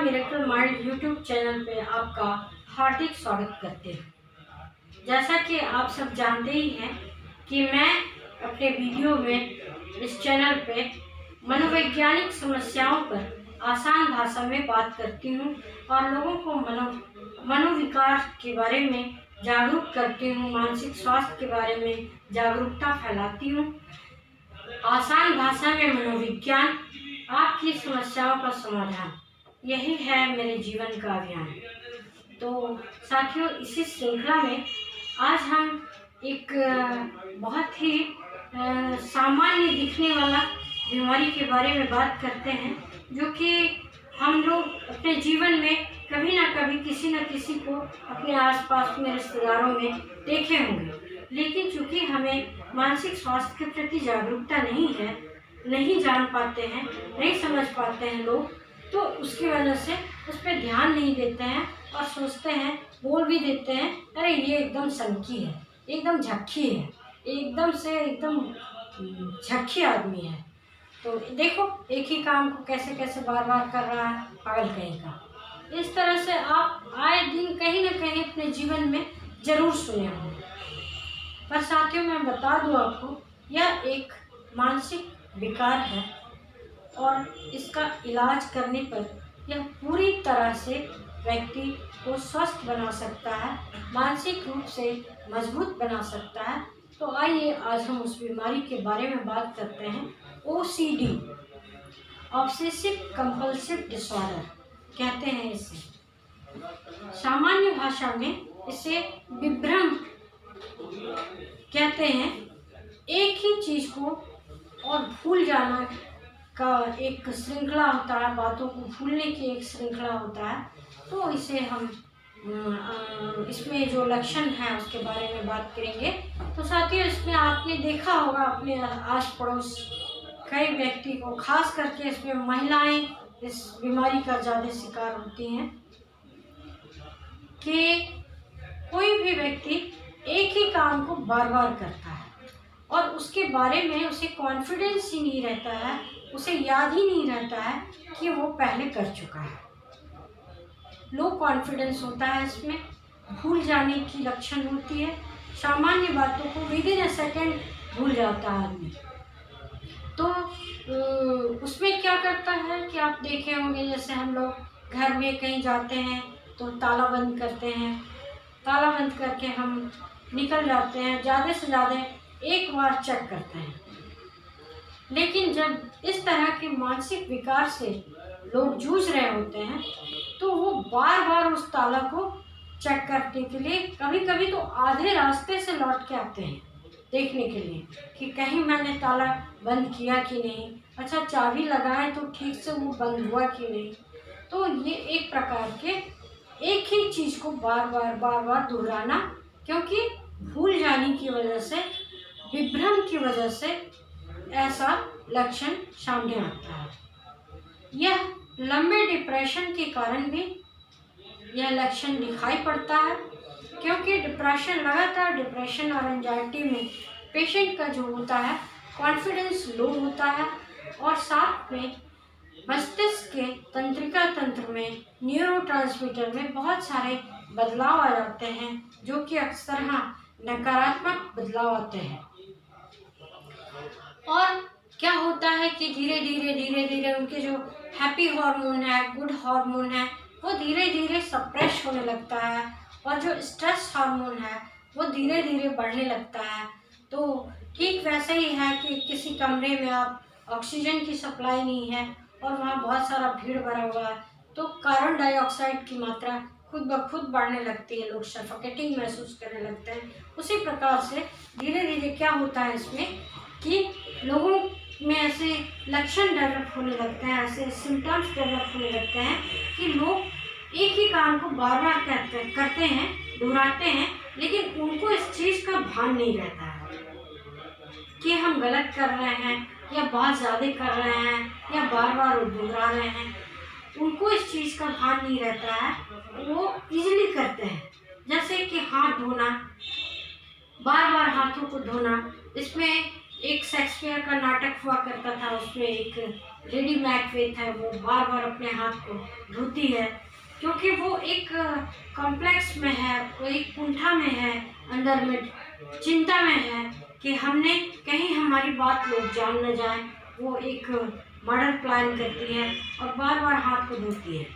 Miracle mind YouTube channel पे आपका हार्दिक स्वागत करते हैं। जैसा कि आप सब जानते ही हैं कि मैं अपने वीडियो में इस चैनल पे मनोवैज्ञानिक समस्याओं पर आसान भाषा में बात करती हूँ और लोगों को मनोविकार के बारे में जागरूक करती हूँ, मानसिक स्वास्थ्य के बारे में जागरूकता फैलाती हूँ। आसान भाषा में मनोविज्ञान, आपकी समस्याओं का समाधान, यही है मेरे जीवन का अभियान। तो साथियों, इसी श्रृंखला में आज हम एक बहुत ही सामान्य दिखने वाला बीमारी के बारे में बात करते हैं, जो कि हम लोग अपने जीवन में कभी ना कभी किसी न किसी को अपने आसपास में रिश्तेदारों में देखे होंगे। लेकिन चूंकि हमें मानसिक स्वास्थ्य के प्रति जागरूकता नहीं है, नहीं जान पाते हैं, नहीं समझ पाते हैं लोग, तो उसकी वजह से उस पर ध्यान नहीं देते हैं और सोचते हैं, बोल भी देते हैं, अरे ये एकदम सनकी है, एकदम झक्की है, एकदम झक्की आदमी है। तो देखो, एक ही काम को कैसे कैसे बार बार कर रहा है, पागल कहीं का। इस तरह से आप आए दिन कहीं ना कहीं अपने जीवन में जरूर सुने होंगे। पर साथियों, मैं बता दूं आपको, यह एक मानसिक विकार है और इसका इलाज करने पर यह पूरी तरह से व्यक्ति को स्वस्थ बना सकता है, मानसिक रूप से मजबूत बना सकता है। तो आइए आज हम उस बीमारी के बारे में बात करते हैं। OCD, ऑब्सेसिव कंपल्सिव डिसऑर्डर कहते हैं इसे। सामान्य भाषा में इसे विभ्रम कहते हैं। एक ही चीज को और भूल जाना का एक श्रृंखला होता है, बातों को भूलने की एक श्रृंखला होता है। तो इसे हम इसमें जो लक्षण हैं उसके बारे में बात करेंगे। तो साथियों, इसमें आपने देखा होगा अपने आस पड़ोस कई व्यक्ति को, खास करके इसमें महिलाएं इस बीमारी का ज़्यादा शिकार होती हैं, कि कोई भी व्यक्ति एक ही काम को बार बार करता है और उसके बारे में उसे कॉन्फिडेंस ही नहीं रहता है, उसे याद ही नहीं रहता है कि वो पहले कर चुका है। लो कॉन्फिडेंस होता है, इसमें भूल जाने की लक्षण होती है, सामान्य बातों को विद इन अ सेकेंड भूल जाता है आदमी। तो उसमें क्या करता है कि आप देखे होंगे, जैसे हम लोग घर में कहीं जाते हैं तो ताला बंद करते हैं, ताला बंद करके हम निकल जाते हैं, ज़्यादा से ज़्यादा एक बार चेक करते हैं। लेकिन जब इस तरह के मानसिक विकार से लोग जूझ रहे होते हैं तो वो बार बार उस ताला को चेक करने के लिए कभी कभी तो आधे रास्ते से लौट के आते हैं, देखने के लिए कि कहीं मैंने ताला बंद किया कि नहीं, अच्छा चाबी लगाए तो ठीक से वो बंद हुआ कि नहीं। तो ये एक प्रकार के एक ही चीज़ को बार बार दोहराना, क्योंकि भूल जाने की वजह से, विभ्रम की वजह से ऐसा लक्षण सामने आता है। यह लंबे डिप्रेशन के कारण भी यह लक्षण दिखाई पड़ता है, क्योंकि लगातार डिप्रेशन और एंजाइटी में पेशेंट का जो होता है कॉन्फिडेंस लो होता है और साथ में मस्तिष्क के तंत्रिका तंत्र में, न्यूरोट्रांसमीटर में बहुत सारे बदलाव आ जाते हैं, जो कि अक्सर नकारात्मक बदलाव आते हैं। और क्या होता है कि धीरे धीरे उनके जो हैप्पी हार्मोन है, गुड हार्मोन है, वो धीरे धीरे सप्रेस होने लगता है और जो स्ट्रेस हार्मोन है वो धीरे धीरे बढ़ने लगता है। तो ठीक वैसे ही है कि किसी कमरे में आप ऑक्सीजन की सप्लाई नहीं है और वहाँ बहुत सारा भीड़ भरा हुआ है, तो कार्बन डाइऑक्साइड की मात्रा खुद ब खुद बढ़ने लगती है, लोग सफोकेटिंग महसूस करने लगते हैं। उसी प्रकार से धीरे धीरे क्या होता है इसमें कि लोगों में ऐसे लक्षण डेवलप होने लगते हैं, ऐसे सिम्टम्स डेवलप होने लगते हैं कि लोग एक ही काम को बार बार करते हैं, दोहराते हैं, लेकिन उनको इस चीज़ का भान नहीं रहता है कि हम गलत कर रहे हैं या बहुत ज़्यादा कर रहे हैं या बार बार दोहरा रहे हैं। उनको इस चीज़ का भान नहीं रहता है, वो इजीली करते हैं। जैसे कि हाथ धोना, बार बार हाथों को धोना, इसमें एक शेक्सपियर का नाटक हुआ करता था, उसमें एक लेडी मैकबेथ है, वो बार बार अपने हाथ को धोती है क्योंकि वो एक कॉम्प्लेक्स में है, वो एक कुंठा में है, अंदर में चिंता में है कि हमने कहीं हमारी बात लोग जान न जाए। वो एक मर्डर प्लान करती है और बार बार हाथ को धोती है।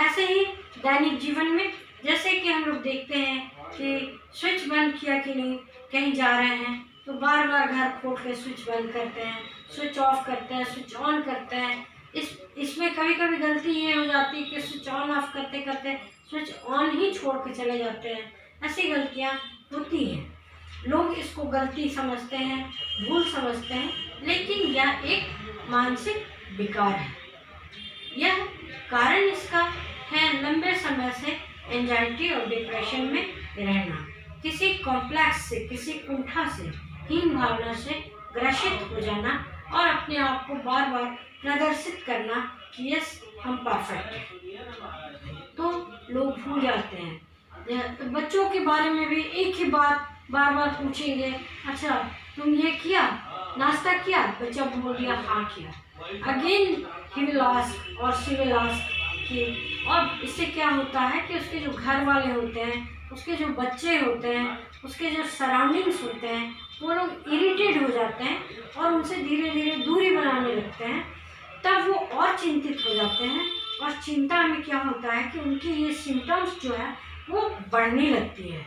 ऐसे ही दैनिक जीवन में जैसे कि हम लोग देखते हैं कि स्विच बंद किया कि नहीं, कहीं जा रहे हैं तो बार बार घर खोल के स्विच बंद करते हैं, स्विच ऑफ करते हैं, स्विच ऑन करते हैं। इसमें कभी कभी गलती ये हो जाती है कि स्विच ऑन ऑफ करते करते स्विच ऑन ही छोड़ के चले जाते हैं। ऐसी गलतियाँ होती हैं, लोग इसको गलती समझते हैं, भूल समझते हैं, लेकिन यह एक मानसिक विकार है। यह कारण इसका है लंबे समय से एंजाइटी और डिप्रेशन में रहना, किसी कॉम्प्लेक्स से, किसी कुंठा से, हीन भावना से ग्रसित हो जाना और अपने आप को बार बार प्रदर्शित करना कि यस हम परफेक्ट हैं। तो लोग भूल जाते हैं। बच्चों के बारे में भी एक ही बात बार बार पूछेंगे, अच्छा तुम ये किया, नाश्ता किया? बच्चा बोल दिया हाँ किया। अगेन ही विल आस्क और शी विल आस्क कि, और इससे क्या होता है कि उसके जो घर वाले होते हैं, उसके जो बच्चे होते हैं, उसके जो सराउंडिंग्स होते हैं, वो लोग इरिटेट हो जाते हैं और उनसे धीरे धीरे दूरी बनाने लगते हैं। तब वो और चिंतित हो जाते हैं और चिंता में क्या होता है कि उनकी ये सिम्टम्स जो है वो बढ़ने लगती है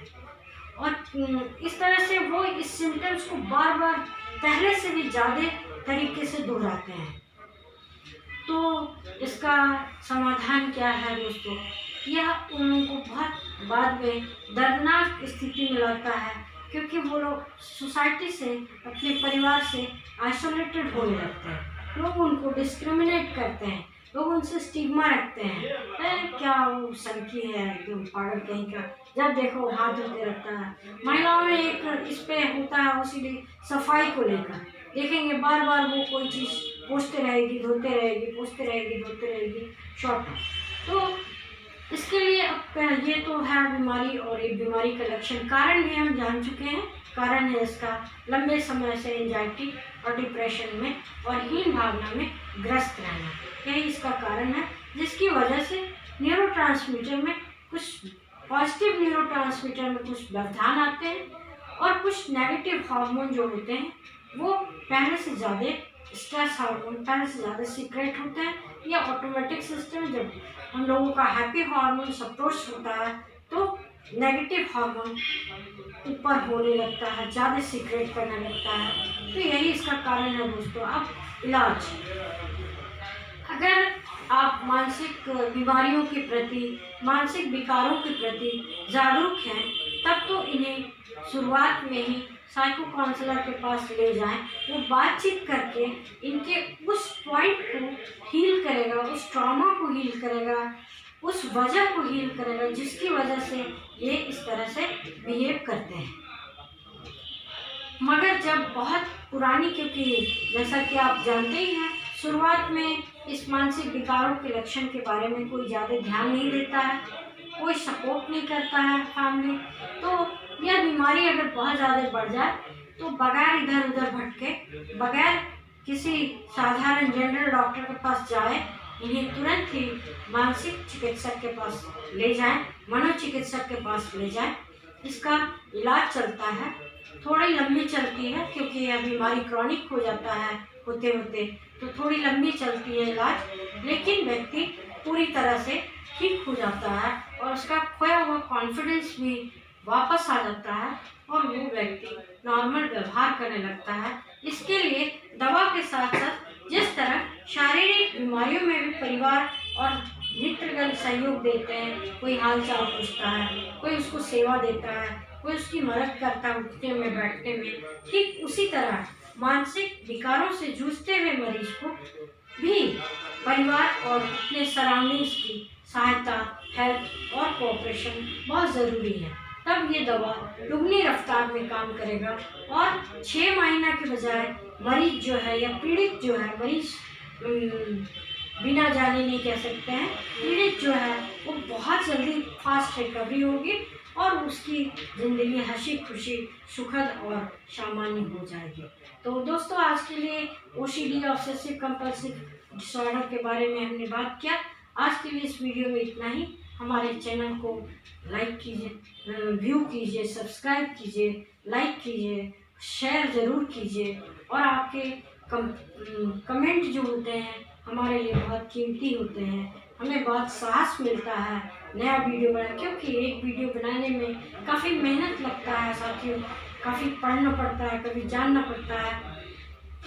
और इस तरह से वो इस सिम्टम्स को बार बार पहले से भी ज़्यादा तरीके से दोहराते हैं। तो इसका समाधान क्या है दोस्तों? यह उन लोगों को बहुत बाद में दर्दनाक स्थिति में लाता है क्योंकि वो लोग सोसाइटी से, अपने परिवार से आइसोलेटेड होने लगते हैं। लोग उनको डिस्क्रिमिनेट करते हैं, लोग उनसे स्टिग्मा रखते हैं, क्या वो सनकी है, एकदम पागल कहीं का, जब देखो हाथ धोते रहता है। महिलाओं में एक इस पे होता है ओसीडी सफाई को लेकर, देखेंगे बार बार वो कोई चीज़ पोंछते रहेगी, धोते रहेगी, पोंछते रहेगी, धोते रहेगी, शॉर्ट। तो इसके लिए अब ये तो है बीमारी और एक बीमारी का लक्षण। कारण भी हम जान चुके हैं, कारण है इसका लंबे समय से एंजाइटी और डिप्रेशन में और हीन भावना में ग्रस्त रहना। यही इसका कारण है जिसकी वजह से न्यूरोट्रांसमीटर में कुछ पॉजिटिव न्यूरोट्रांसमीटर में कुछ व्यवधान आते हैं और कुछ नेगेटिव हार्मोन जो होते हैं वो पहले से ज़्यादा स्ट्रेस हार्मोन पहले से ज़्यादा सीक्रेट होते हैं। या ऑटोमेटिक सिस्टम, जब हम लोगों का हैप्पी हार्मोन सप्रेस होता है तो नेगेटिव हार्मोन ऊपर होने लगता है, ज़्यादा सीक्रेट करने लगता है। तो यही इसका कारण है दोस्तों। अब इलाज, अगर आप मानसिक बीमारियों के प्रति, मानसिक विकारों के प्रति जागरूक हैं तब तो इन्हें शुरुआत में ही साइको काउंसलर के पास ले जाएं। वो बातचीत करके इनके उस पॉइंट को हील करेगा, उस ट्रॉमा को हील करेगा, उस वजह को हील करेगा जिसकी वजह से ये इस तरह से बिहेव करते हैं। मगर जब बहुत पुरानी, क्योंकि जैसा कि आप जानते ही हैं शुरुआत में इस मानसिक विकारों के लक्षण के बारे में कोई ज़्यादा ध्यान नहीं देता है, कोई सपोर्ट नहीं करता है फैमिली, तो यह बीमारी अगर बहुत ज़्यादा बढ़ जाए तो बगैर इधर उधर भटके, बगैर किसी साधारण जनरल डॉक्टर के पास जाए, इन्हें तुरंत ही मानसिक चिकित्सक के पास ले जाएं, मनोचिकित्सक के पास ले जाएं। इसका इलाज चलता है, थोड़ी लंबी चलती है क्योंकि यह बीमारी क्रॉनिक हो जाता है होते होते, तो थोड़ी लंबी चलती है इलाज, लेकिन व्यक्ति पूरी तरह से ठीक हो जाता है और उसका खोया हुआ कॉन्फिडेंस भी वापस आ जाता है और वो व्यक्ति नॉर्मल व्यवहार करने लगता है। इसके लिए दवा के साथ साथ जिस तरह शारीरिक बीमारियों में भी परिवार और मित्रगण सहयोग देते हैं, कोई हालचाल पूछता है, कोई उसको सेवा देता है, कोई उसकी मदद करता है उठने में बैठने में, ठीक उसी तरह मानसिक विकारों से जूझते हुए मरीज को भी परिवार और अपने सराउंडिंग्स की सहायता, हेल्प और कोऑपरेशन बहुत ज़रूरी है। तब ये दवा दुगनी रफ्तार में काम करेगा और 6 महीना के बजाय मरीज जो है या पीड़ित जो है, मरीज बिना जाने नहीं कह सकते हैं, पीड़ित जो है वो बहुत जल्दी फास्ट रिकवरी होगी और उसकी ज़िंदगी हंसी खुशी सुखद और सामान्य हो जाएगी। तो दोस्तों, आज के लिए OCD ऑब्सेसिव कंपल्सिव डिसऑर्डर के बारे में हमने बात किया। आज के लिए इस वीडियो में इतना ही। हमारे चैनल को लाइक कीजिए, व्यू कीजिए, सब्सक्राइब कीजिए, लाइक कीजिए, शेयर ज़रूर कीजिए। और आपके कमेंट जो होते हैं हमारे लिए बहुत कीमती होते हैं। हमें बहुत साहस मिलता है नया वीडियो बनाने, क्योंकि एक वीडियो बनाने में काफ़ी मेहनत लगता है साथियों। काफ़ी पढ़ना पड़ता है, कभी जानना पड़ता है,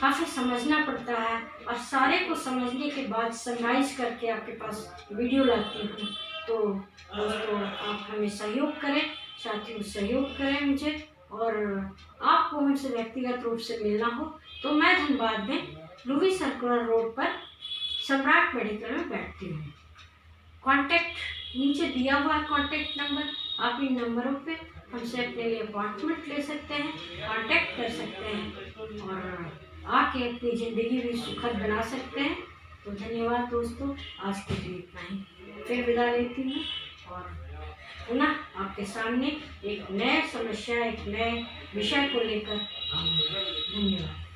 काफ़ी समझना पड़ता है, और सारे को समझने के बाद समराइज करके आपके पास वीडियो लाती हूँ। तो दोस्तों, आप हमें सहयोग करें, साथियों सहयोग करें मुझे। और आपको हमसे व्यक्तिगत रूप से मिलना हो तो मैं धनबाद में लुबी सर्कुलर रोड पर सम्राट मेडिकल में बैठती हूँ। कांटेक्ट नीचे दिया हुआ है कांटेक्ट नंबर, आप इन नंबरों पे हमसे अपने लिए अपॉइंटमेंट ले सकते हैं, कांटेक्ट कर सकते हैं और आके अपनी ज़िंदगी भी सुखद बना सकते हैं। तो धन्यवाद दोस्तों, आज के लिए इतना ही। फिर विदा लेती हूँ और पुनः आपके सामने एक नए समस्या, एक नए विषय को लेकर आऊँगी। धन्यवाद।